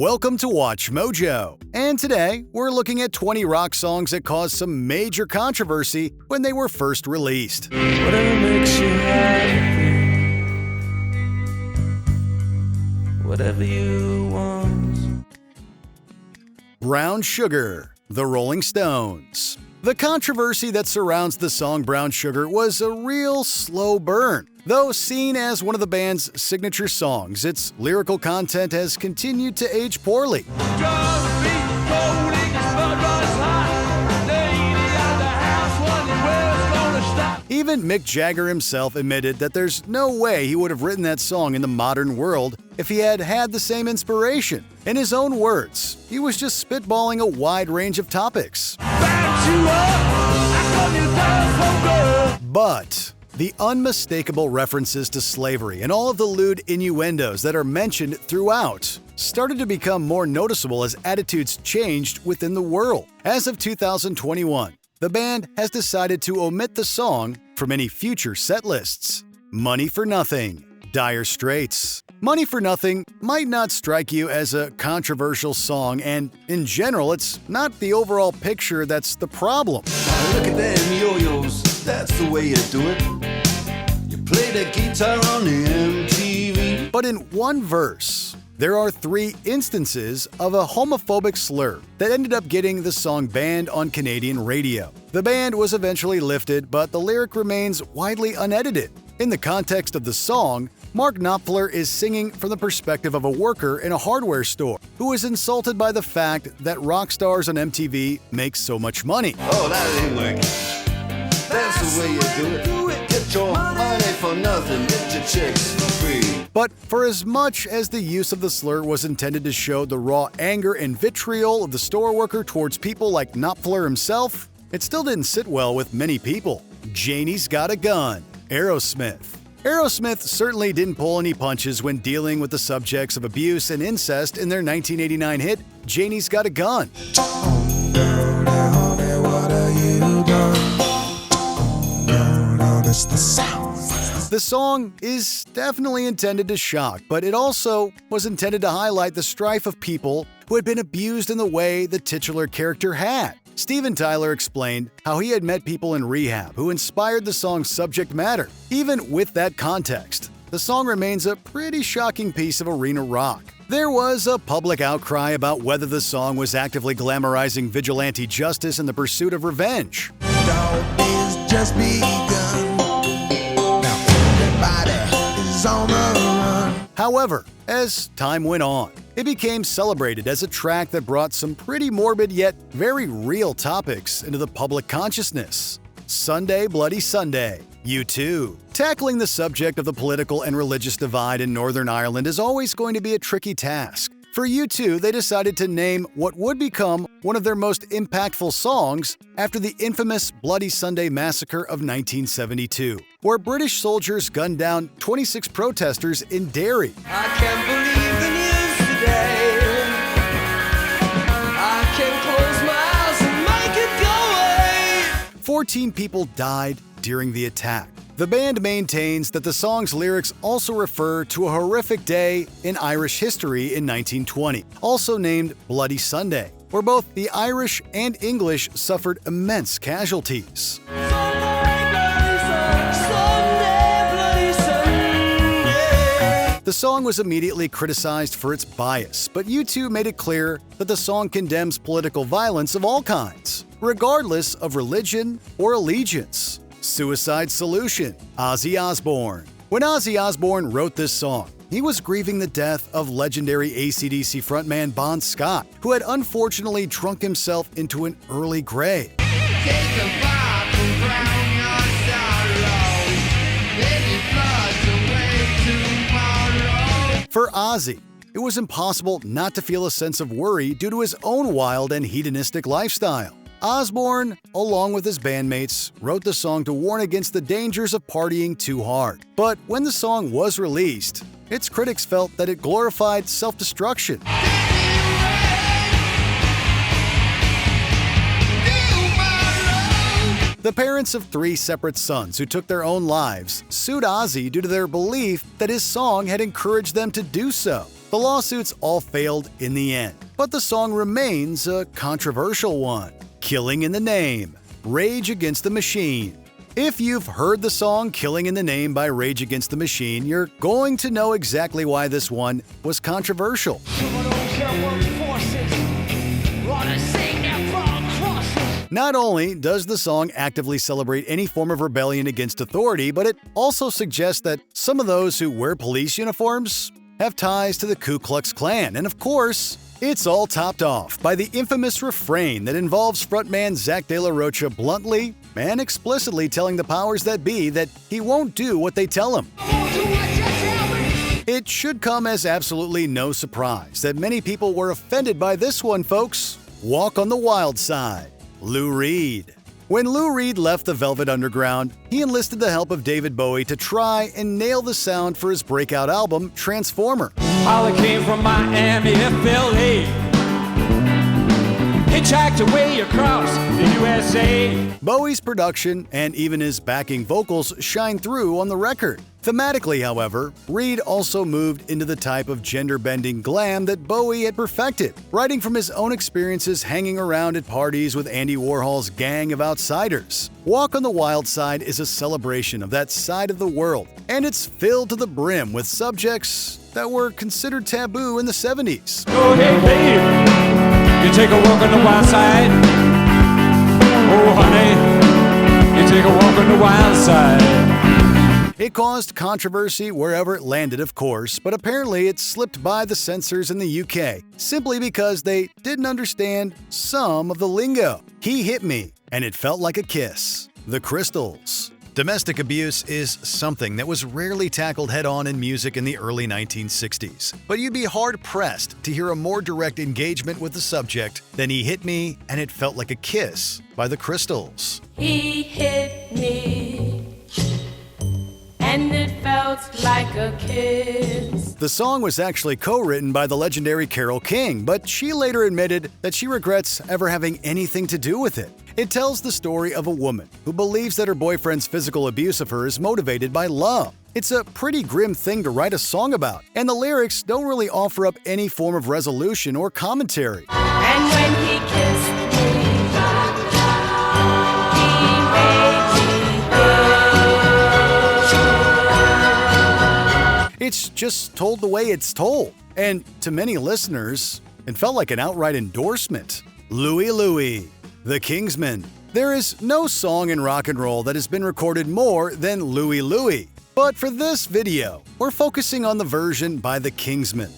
Welcome to Watch Mojo, and today we're looking at 20 rock songs that caused some major controversy when they were first released. Whatever makes you happy, whatever you want. Brown Sugar, The Rolling Stones. The controversy that surrounds the song Brown Sugar was a real slow burn. Though seen as one of the band's signature songs, its lyrical content has continued to age poorly. Even Mick Jagger himself admitted that there's no way he would have written that song in the modern world if he had had the same inspiration. In his own words, he was just spitballing a wide range of topics. But the unmistakable references to slavery and all of the lewd innuendos that are mentioned throughout started to become more noticeable as attitudes changed within the world. As of 2021, the band has decided to omit the song from any future set lists. Money for Nothing, Dire Straits. Money for Nothing might not strike you as a controversial song, and in general, it's not the overall picture that's the problem. Look at them yo-yos, that's the way you do it. You play the guitar on the MTV. But in one verse, there are 3 instances of a homophobic slur that ended up getting the song banned on Canadian radio. The ban was eventually lifted, but the lyric remains widely unedited. In the context of the song, Mark Knopfler is singing from the perspective of a worker in a hardware store who is insulted by the fact that rock stars on MTV make so much money. Oh, that ain't working. That's the way you do it. Get your money for nothing, get your chicks for free. But for as much as the use of the slur was intended to show the raw anger and vitriol of the store worker towards people like Knopfler himself, it still didn't sit well with many people. Janie's Got a Gun, Aerosmith. Aerosmith certainly didn't pull any punches when dealing with the subjects of abuse and incest in their 1989 hit, Janie's Got a Gun. The song is definitely intended to shock, but it also was intended to highlight the strife of people who had been abused in the way the titular character had. Steven Tyler explained how he had met people in rehab who inspired the song's subject matter. Even with that context, the song remains a pretty shocking piece of arena rock. There was a public outcry about whether the song was actively glamorizing vigilante justice in the pursuit of revenge. Just begun. Now everybody is on the run. However, as time went on, it became celebrated as a track that brought some pretty morbid yet very real topics into the public consciousness. Sunday Bloody Sunday, U2. Tackling the subject of the political and religious divide in Northern Ireland is always going to be a tricky task. For U2, they decided to name what would become one of their most impactful songs after the infamous Bloody Sunday massacre of 1972, where British soldiers gunned down 26 protesters in Derry. I can't believe the news today. I can close my eyes and make it go away. 14 people died during the attack. The band maintains that the song's lyrics also refer to a horrific day in Irish history in 1920, also named Bloody Sunday, where both the Irish and English suffered immense casualties. The song was immediately criticized for its bias, but U2 made it clear that the song condemns political violence of all kinds, regardless of religion or allegiance. Suicide Solution, Ozzy Osbourne. When Ozzy Osbourne wrote this song, he was grieving the death of legendary AC/DC frontman Bon Scott, who had unfortunately drunk himself into an early grave. For Ozzy, it was impossible not to feel a sense of worry due to his own wild and hedonistic lifestyle. Osbourne, along with his bandmates, wrote the song to warn against the dangers of partying too hard. But when the song was released, its critics felt that it glorified self-destruction. The parents of 3 separate sons who took their own lives sued Ozzy due to their belief that his song had encouraged them to do so. The lawsuits all failed in the end, but the song remains a controversial one. Killing in the Name, Rage Against the Machine. If you've heard the song Killing in the Name by Rage Against the Machine, you're going to know exactly why this one was controversial. Not only does the song actively celebrate any form of rebellion against authority, but it also suggests that some of those who wear police uniforms have ties to the Ku Klux Klan, and of course, it's all topped off by the infamous refrain that involves frontman Zach De La Rocha bluntly and explicitly telling the powers that be that he won't do what they tell him. It should come as absolutely no surprise that many people were offended by this one, folks. Walk on the Wild Side, Lou Reed. When Lou Reed left the Velvet Underground, he enlisted the help of David Bowie to try and nail the sound for his breakout album, Transformer. Holly came from Miami to Philly, hitchhiked away across the USA. Bowie's production and even his backing vocals shine through on the record. Thematically, however, Reed also moved into the type of gender-bending glam that Bowie had perfected, writing from his own experiences hanging around at parties with Andy Warhol's gang of outsiders. Walk on the Wild Side is a celebration of that side of the world, and it's filled to the brim with subjects that were considered taboo in the 70s. Oh, hey, babe, you take a walk on the wild side. Oh, honey, you take a walk on the wild side. It caused controversy wherever it landed, of course, but apparently it slipped by the censors in the UK, simply because they didn't understand some of the lingo. He hit me, and it felt like a kiss. The Crystals. Domestic abuse is something that was rarely tackled head-on in music in the early 1960s, but you'd be hard-pressed to hear a more direct engagement with the subject than He Hit Me, and It Felt Like a Kiss by the Crystals. He hit me, and it felt like a kiss. The song was actually co-written by the legendary Carole King, but she later admitted that she regrets ever having anything to do with it. It tells the story of a woman who believes that her boyfriend's physical abuse of her is motivated by love. It's a pretty grim thing to write a song about, and the lyrics don't really offer up any form of resolution or commentary. And when he kissed me, he made me good. It's just told the way it's told, and to many listeners, it felt like an outright endorsement. Louie Louie, The Kingsmen. There is no song in rock and roll that has been recorded more than Louie Louie. But for this video, we're focusing on the version by the Kingsmen.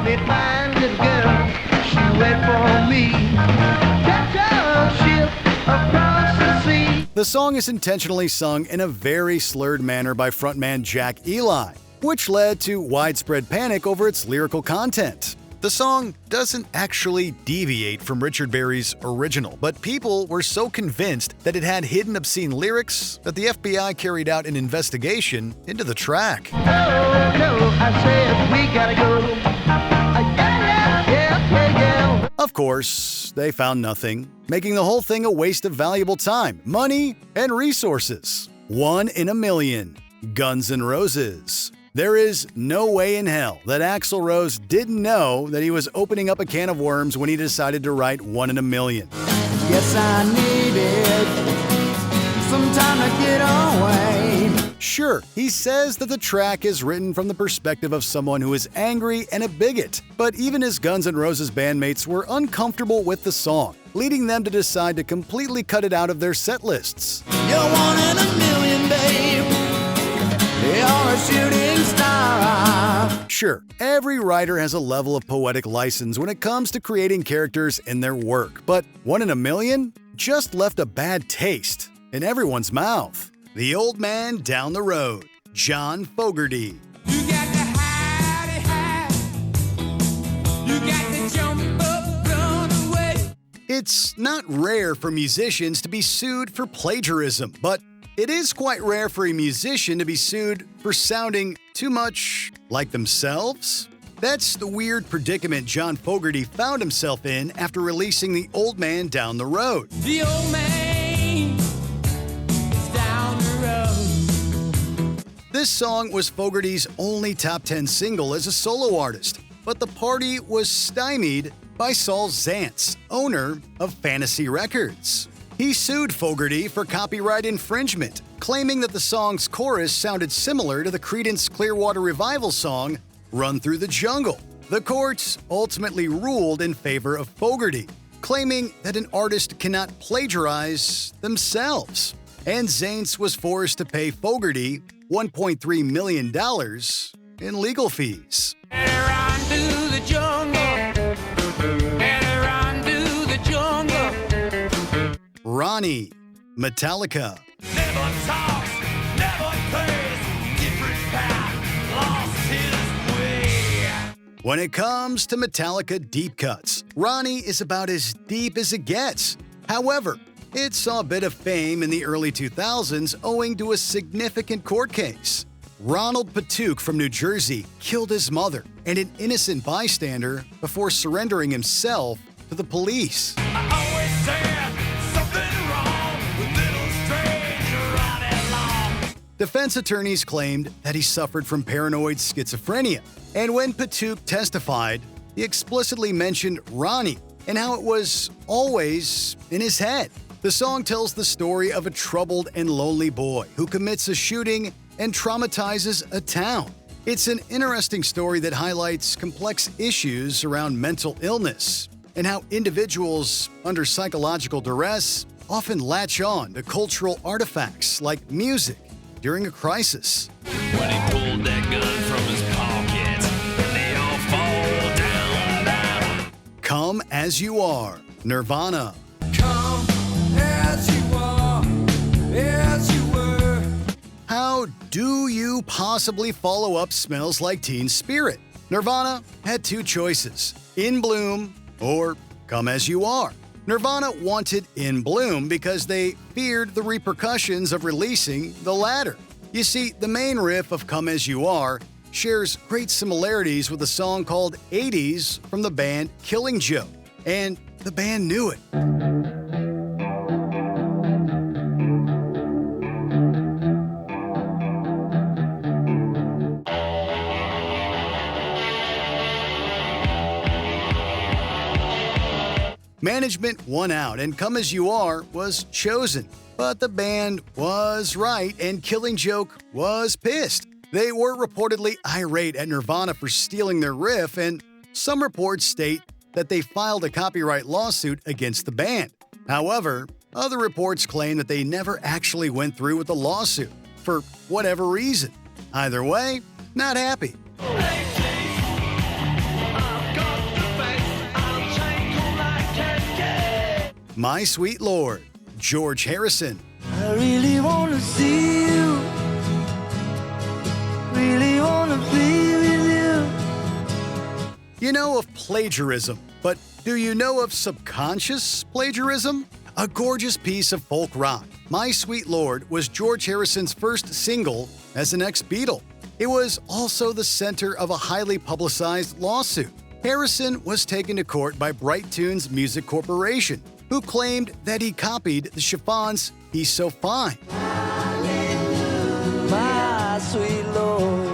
They find this girl, she wait for me. Catch a ship across the sea. The song is intentionally sung in a very slurred manner by frontman Jack Eli, which led to widespread panic over its lyrical content. The song doesn't actually deviate from Richard Berry's original, but people were so convinced that it had hidden obscene lyrics that the FBI carried out an investigation into the track. Oh, no, I said we gotta go. Yeah. Of course, they found nothing, making the whole thing a waste of valuable time, money, and resources. 1 in a Million, Guns N' Roses. There is no way in hell that Axl Rose didn't know that he was opening up a can of worms when he decided to write 1 in a Million. Yes, I needed some time to get away. Sure, he says that the track is written from the perspective of someone who is angry and a bigot, but even his Guns N' Roses bandmates were uncomfortable with the song, leading them to decide to completely cut it out of their set lists. You're 1 in a million, babe. You're a shooting star. Sure, every writer has a level of poetic license when it comes to creating characters in their work, but 1 in a Million just left a bad taste in everyone's mouth. The Old Man Down the Road, John Fogerty. You got to hide it high. You got to jump up, run away. It's not rare for musicians to be sued for plagiarism, but it is quite rare for a musician to be sued for sounding too much like themselves. That's the weird predicament John Fogerty found himself in after releasing The Old Man Down the Road. The old man is down the road. This song was Fogerty's only top 10 single as a solo artist, but the party was stymied by Saul Zaentz, owner of Fantasy Records. He sued Fogerty for copyright infringement, claiming that the song's chorus sounded similar to the Creedence Clearwater Revival song Run Through the Jungle. The courts ultimately ruled in favor of Fogerty, claiming that an artist cannot plagiarize themselves. And Zaentz was forced to pay Fogerty $1.3 million in legal fees. Run through the jungle. Run through the jungle. Ronnie, Metallica. Never talks, never plays, different path, lost his way. When it comes to Metallica deep cuts, Ronnie is about as deep as it gets. However, it saw a bit of fame in the early 2000s owing to a significant court case. Ronald Patook from New Jersey killed his mother and an innocent bystander before surrendering himself to the police. I always said something wrong with little strange running long. Defense attorneys claimed that he suffered from paranoid schizophrenia, and when Patook testified, he explicitly mentioned Ronnie and how it was always in his head. The song tells the story of a troubled and lonely boy who commits a shooting and traumatizes a town. It's an interesting story that highlights complex issues around mental illness and how individuals under psychological duress often latch on to cultural artifacts like music during a crisis. When he pulled that gun from his pocket, they all fall down. Come As You Are, Nirvana. Come as you are, as you were. How do you possibly follow up Smells Like Teen Spirit? Nirvana had two choices, In Bloom or Come As You Are. Nirvana wanted In Bloom because they feared the repercussions of releasing the latter. You see, the main riff of Come As You Are shares great similarities with a song called 80s from the band Killing Joke, and the band knew it. Management won out and Come As You Are was chosen. But the band was right and Killing Joke was pissed. They were reportedly irate at Nirvana for stealing their riff, and some reports state that they filed a copyright lawsuit against the band. However, other reports claim that they never actually went through with the lawsuit, for whatever reason. Either way, not happy. My Sweet Lord, George Harrison. I really wanna see you. Really wanna be with you. You know of plagiarism, but do you know of subconscious plagiarism? A gorgeous piece of folk rock, My Sweet Lord was George Harrison's first single as an ex-Beatle. It was also the center of a highly publicized lawsuit. Harrison was taken to court by Bright Tunes Music Corporation, who claimed that he copied the Chiffons' He's So Fine. My sweet Lord.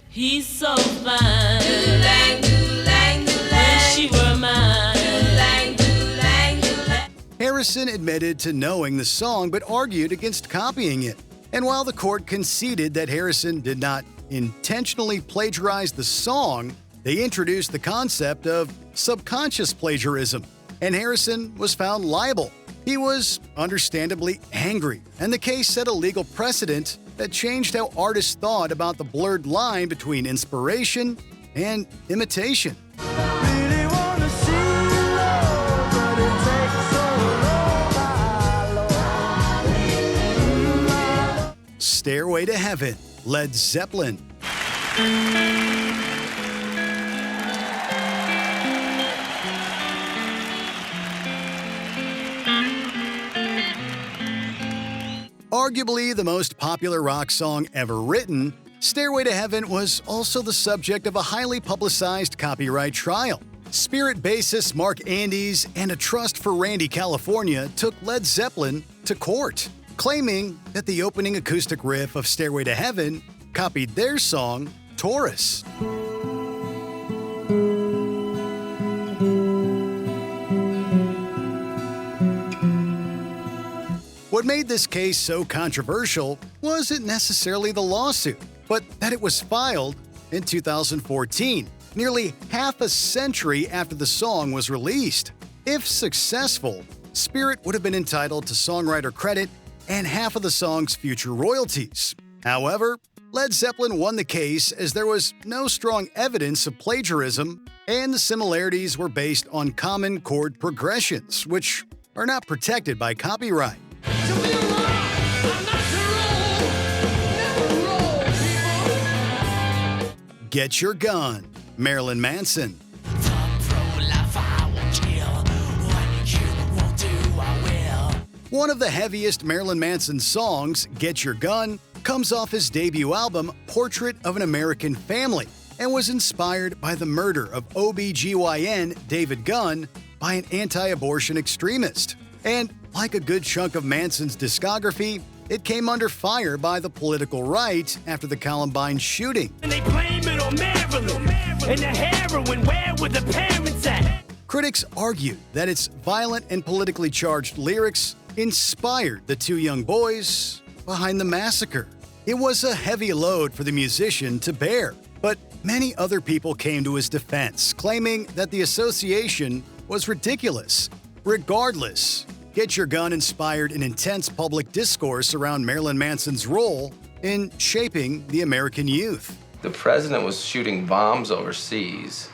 He's so fine. Wish you were mine. Harrison admitted to knowing the song but argued against copying it. And while the court conceded that Harrison did not intentionally plagiarize the song, they introduced the concept of subconscious plagiarism, and Harrison was found liable. He was understandably angry, and the case set a legal precedent that changed how artists thought about the blurred line between inspiration and imitation. Really wanna see you, Lord, but it takes so long, my Lord. Stairway to Heaven, Led Zeppelin. Arguably the most popular rock song ever written, Stairway to Heaven was also the subject of a highly publicized copyright trial. Spirit bassist Mark Andes and a trust for Randy California took Led Zeppelin to court, claiming that the opening acoustic riff of Stairway to Heaven copied their song Taurus. What made this case so controversial wasn't necessarily the lawsuit, but that it was filed in 2014, nearly half a century after the song was released. If successful, Spirit would have been entitled to songwriter credit and half of the song's future royalties. However, Led Zeppelin won the case as there was no strong evidence of plagiarism, and the similarities were based on common chord progressions, which are not protected by copyright. Get Your Gun, Marilyn Manson. One of the heaviest Marilyn Manson songs, Get Your Gun, comes off his debut album, Portrait of an American Family, and was inspired by the murder of OB/GYN David Gunn by an anti-abortion extremist. And like a good chunk of Manson's discography, it came under fire by the political right after the Columbine shooting. And they blame it on Marilyn and the heroin. Where were the parents at? Critics argued that its violent and politically charged lyrics inspired the two young boys behind the massacre. It was a heavy load for the musician to bear, but many other people came to his defense, claiming that the association was ridiculous. Regardless, Get Your Gun inspired an intense public discourse around Marilyn Manson's role in shaping the American youth. The president was shooting bombs overseas,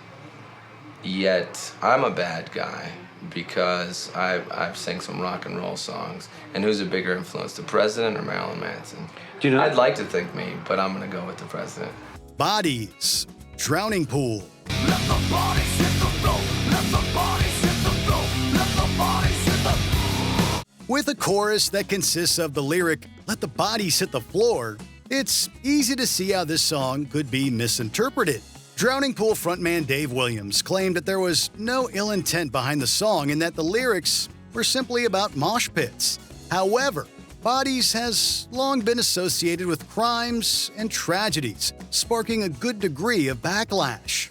yet I'm a bad guy because I've sang some rock and roll songs. And who's a bigger influence, the president or Marilyn Manson? Do you know? I'd like to think me, but I'm gonna go with the president. Bodies, Drowning Pool. Let the bodies hit the floor. Let the bodies hit the floor. Let the bodies hit the floor. With a chorus that consists of the lyric, "Let the bodies hit the floor," it's easy to see how this song could be misinterpreted. Drowning Pool frontman Dave Williams claimed that there was no ill intent behind the song and that the lyrics were simply about mosh pits. However, Bodies has long been associated with crimes and tragedies, sparking a good degree of backlash.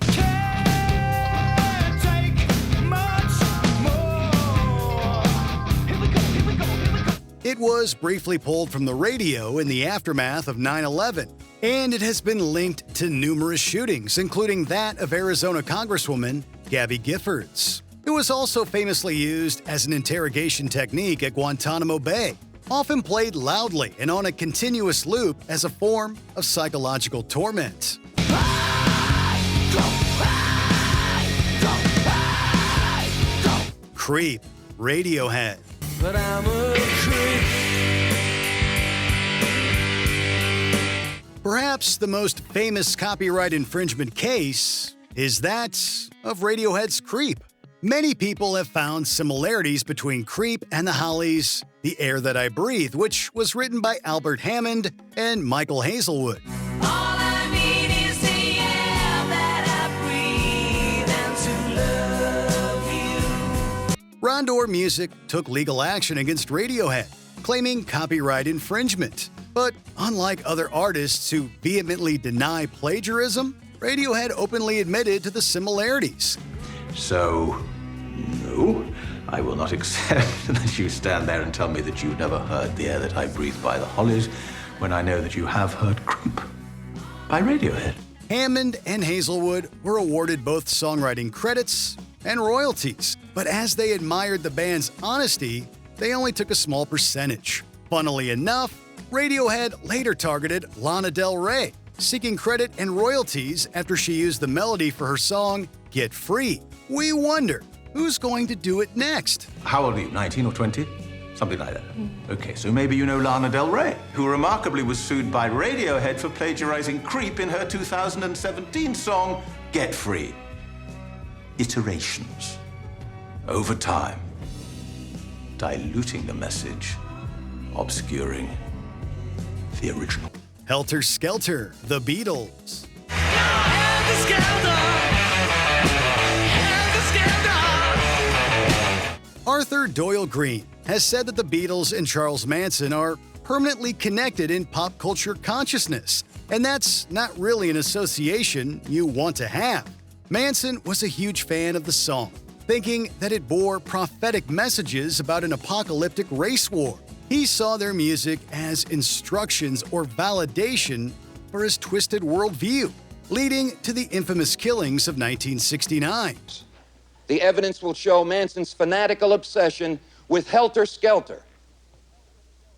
It was briefly pulled from the radio in the aftermath of 9/11, and it has been linked to numerous shootings, including that of Arizona Congresswoman Gabby Giffords. It was also famously used as an interrogation technique at Guantanamo Bay, often played loudly and on a continuous loop as a form of psychological torment. Creep, Radiohead. But I'm a creep. Perhaps the most famous copyright infringement case is that of Radiohead's Creep. Many people have found similarities between Creep and the Hollies' The Air That I Breathe, which was written by Albert Hammond and Michael Hazelwood. Rondor Music took legal action against Radiohead, claiming copyright infringement. But unlike other artists who vehemently deny plagiarism, Radiohead openly admitted to the similarities. So, no, I will not accept that you stand there and tell me that you've never heard The Air That I Breathe by the Hollies, when I know that you have heard Creep by Radiohead. Hammond and Hazelwood were awarded both songwriting credits and royalties, but as they admired the band's honesty, they only took a small percentage. Funnily enough, Radiohead later targeted Lana Del Rey, seeking credit and royalties after she used the melody for her song Get Free. We wonder, who's going to do it next? How old are you, 19 or 20? Something like that. Okay, so maybe you know Lana Del Rey, who remarkably was sued by Radiohead for plagiarizing Creep in her 2017 song Get Free. Iterations. Over time. Diluting the message. Obscuring the original. Helter Skelter, The Beatles. Arthur Doyle Green has said that the Beatles and Charles Manson are permanently connected in pop culture consciousness, And that's not really an association you want to have. Manson was a huge fan of the song, thinking that it bore prophetic messages about an apocalyptic race war. He saw their music as instructions or validation for his twisted worldview, leading to the infamous killings of 1969. The evidence will show Manson's fanatical obsession with Helter Skelter,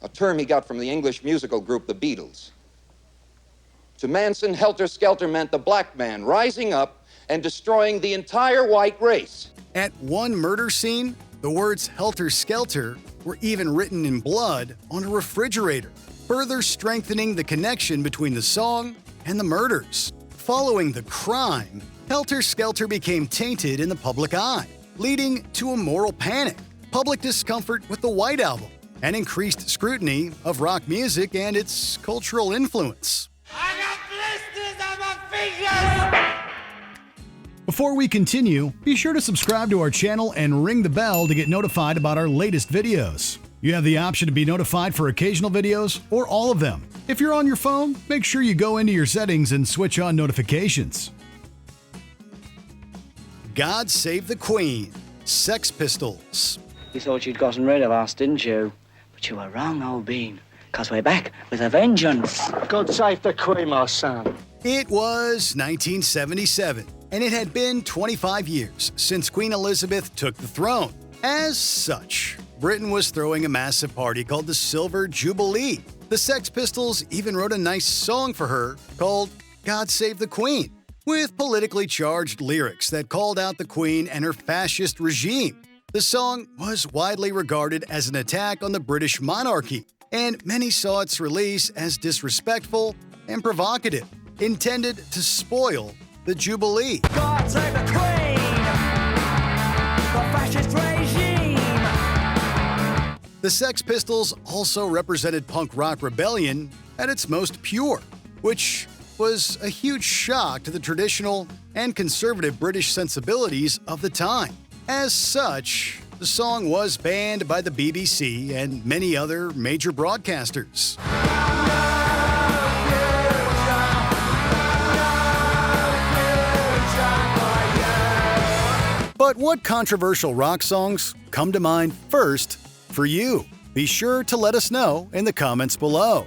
a term he got from the English musical group the Beatles. To Manson, Helter Skelter meant the black man rising up and destroying the entire white race. At one murder scene, the words Helter Skelter were even written in blood on a refrigerator, further strengthening the connection between the song and the murders. Following the crime, Helter Skelter became tainted in the public eye, leading to a moral panic, public discomfort with the White Album, and increased scrutiny of rock music and its cultural influence. I got blisters on my fingers! Before we continue, be sure to subscribe to our channel and ring the bell to get notified about our latest videos. You have the option to be notified for occasional videos or all of them. If you're on your phone, make sure you go into your settings and switch on notifications. God Save the Queen, Sex Pistols. You thought you'd gotten rid of us, didn't you? But you were wrong, old bean, because we're back with a vengeance. God save the Queen, my son. It was 1977, and it had been 25 years since Queen Elizabeth took the throne. As such, Britain was throwing a massive party called the Silver Jubilee. The Sex Pistols even wrote a nice song for her called God Save the Queen, with politically charged lyrics that called out the Queen and her fascist regime. The song was widely regarded as an attack on the British monarchy, and many saw its release as disrespectful and provocative, intended to spoil the Jubilee. God save the Queen, the fascist regime. The Sex Pistols also represented punk rock rebellion at its most pure, which was a huge shock to the traditional and conservative British sensibilities of the time. As such, the song was banned by the BBC and many other major broadcasters. But what controversial rock songs come to mind first for you? Be sure to let us know in the comments below.